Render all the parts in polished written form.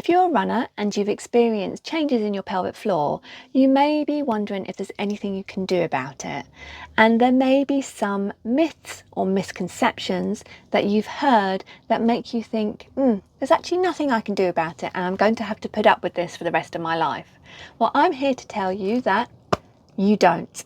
If you're a runner and you've experienced changes in your pelvic floor, you may be wondering if there's anything you can do about it. And there may be some myths or misconceptions that you've heard that make you think, there's actually nothing I can do about it and I'm going to have to put up with this for the rest of my life. Well, I'm here to tell you that you don't.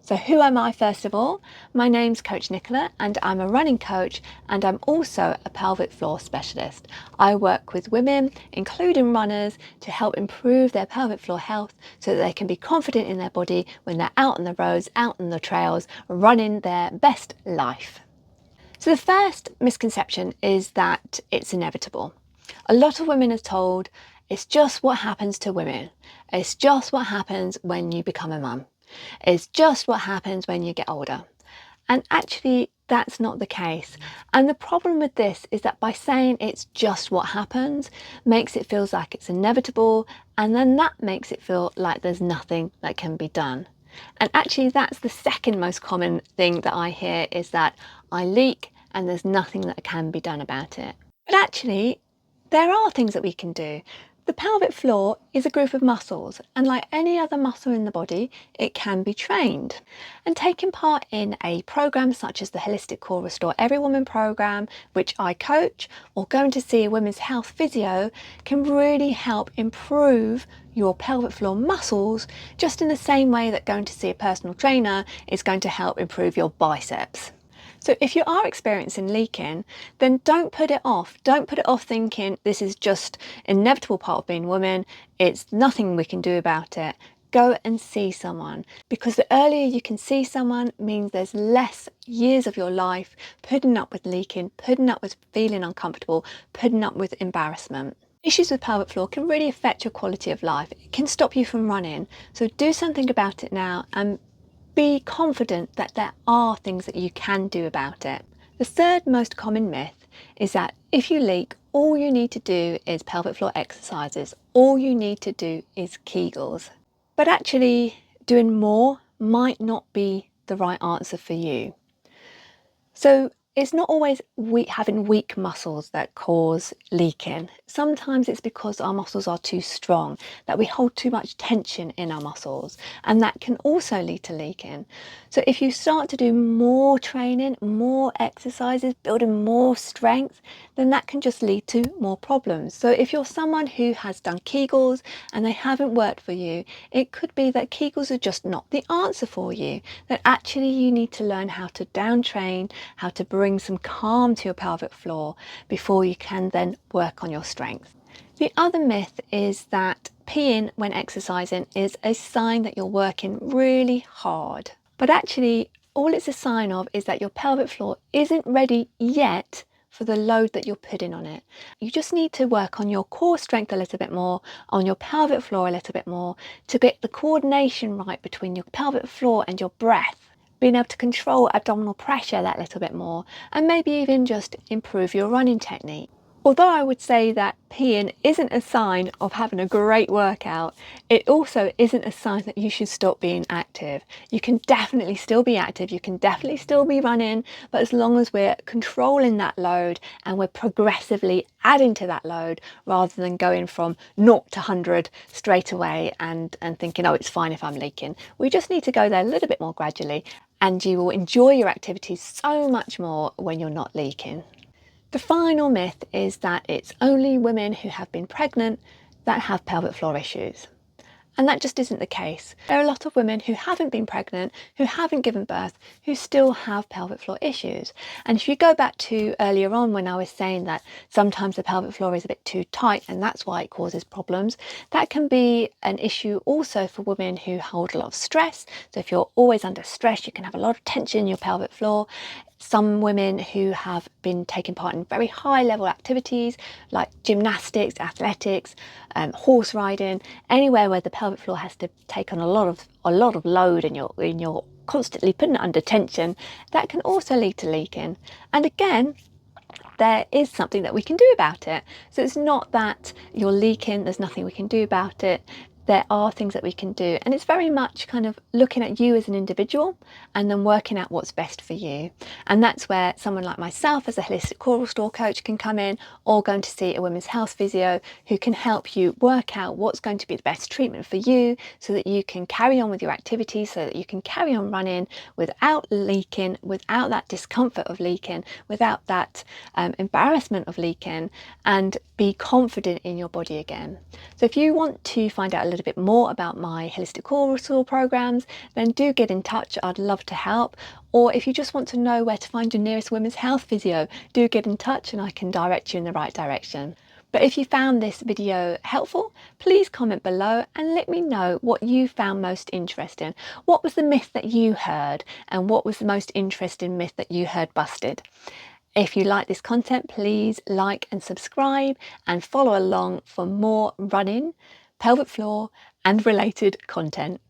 So who am I first of all? My name's Coach Nicola and I'm a running coach and I'm also a pelvic floor specialist. I work with women, including runners, to help improve their pelvic floor health so that they can be confident in their body when they're out on the roads, out on the trails, running their best life. So the first misconception is that it's inevitable. A lot of women are told it's just what happens to women. It's just what happens when you become a mum. It's just what happens when you get older. And actually, that's not the case. And the problem with this is that by saying it's just what happens, makes it feel like it's inevitable, and then that makes it feel like there's nothing that can be done. And actually, that's the second most common thing that I hear, is that I leak and there's nothing that can be done about it. But actually, there are things that we can do. The pelvic floor is a group of muscles, and like any other muscle in the body, it can be trained. And taking part in a program such as the Holistic Core Restore Every Woman program, which I coach, or going to see a women's health physio, can really help improve your pelvic floor muscles, just in the same way that going to see a personal trainer is going to help improve your biceps. So if you are experiencing leaking, then don't put it off. Don't put it off thinking this is just an inevitable part of being a woman. It's nothing we can do about it. Go and see someone, because the earlier you can see someone means there's less years of your life putting up with leaking, putting up with feeling uncomfortable, putting up with embarrassment. Issues with pelvic floor can really affect your quality of life. It can stop you from running. So do something about it now and be confident that there are things that you can do about it. The third most common myth is that if you leak, all you need to do is pelvic floor exercises. All you need to do is Kegels. But actually, doing more might not be the right answer for you. So it's not always having weak muscles that cause leaking. Sometimes it's because our muscles are too strong, that we hold too much tension in our muscles, and that can also lead to leaking. So if you start to do more training, more exercises, building more strength, then that can just lead to more problems. So if you're someone who has done Kegels and they haven't worked for you, it could be that Kegels are just not the answer for you, that actually you need to learn how to down train, how to bring some calm to your pelvic floor before you can then work on your strength. The other myth is that peeing when exercising is a sign that you're working really hard. But actually, all it's a sign of is that your pelvic floor isn't ready yet for the load that you're putting on it. You just need to work on your core strength a little bit more, on your pelvic floor a little bit more, to get the coordination right between your pelvic floor and your breath, being able to control abdominal pressure that little bit more, and maybe even just improve your running technique. Although I would say that peeing isn't a sign of having a great workout, it also isn't a sign that you should stop being active. You can definitely still be active, you can definitely still be running, but as long as we're controlling that load and we're progressively adding to that load, rather than going from 0 to 100 straight away and thinking, oh, it's fine if I'm leaking. We just need to go there a little bit more gradually, and you will enjoy your activities so much more when you're not leaking. The final myth is that it's only women who have been pregnant that have pelvic floor issues. And that just isn't the case. There are a lot of women who haven't been pregnant, who haven't given birth, who still have pelvic floor issues. And if you go back to earlier on when I was saying that sometimes the pelvic floor is a bit too tight and that's why it causes problems, that can be an issue also for women who hold a lot of stress. So if you're always under stress, you can have a lot of tension in your pelvic floor. Some women who have been taking part in very high level activities like gymnastics, athletics, horse riding, anywhere where the pelvic floor has to take on a lot of load and you're constantly putting it under tension, that can also lead to leaking. And again, there is something that we can do about it. So it's not that you're leaking, there's nothing we can do about it. there are things that we can do, and it's very much kind of looking at you as an individual and then working out what's best for you. And that's where someone like myself as a holistic core restore coach can come in, or going to see a women's health physio who can help you work out what's going to be the best treatment for you, so that you can carry on with your activities, so that you can carry on running without leaking, without that discomfort of leaking, without that embarrassment of leaking, and be confident in your body again. So if you want to find out a little bit more about my holistic core restore programs, then do get in touch. I'd love to help. Or if you just want to know where to find your nearest women's health physio, do get in touch and I can direct you in the right direction. But if you found this video helpful, please comment below and let me know what you found most interesting. What was the myth that you heard, and what was the most interesting myth that you heard busted? If you like this content, please like and subscribe and follow along for more running, pelvic floor and related content.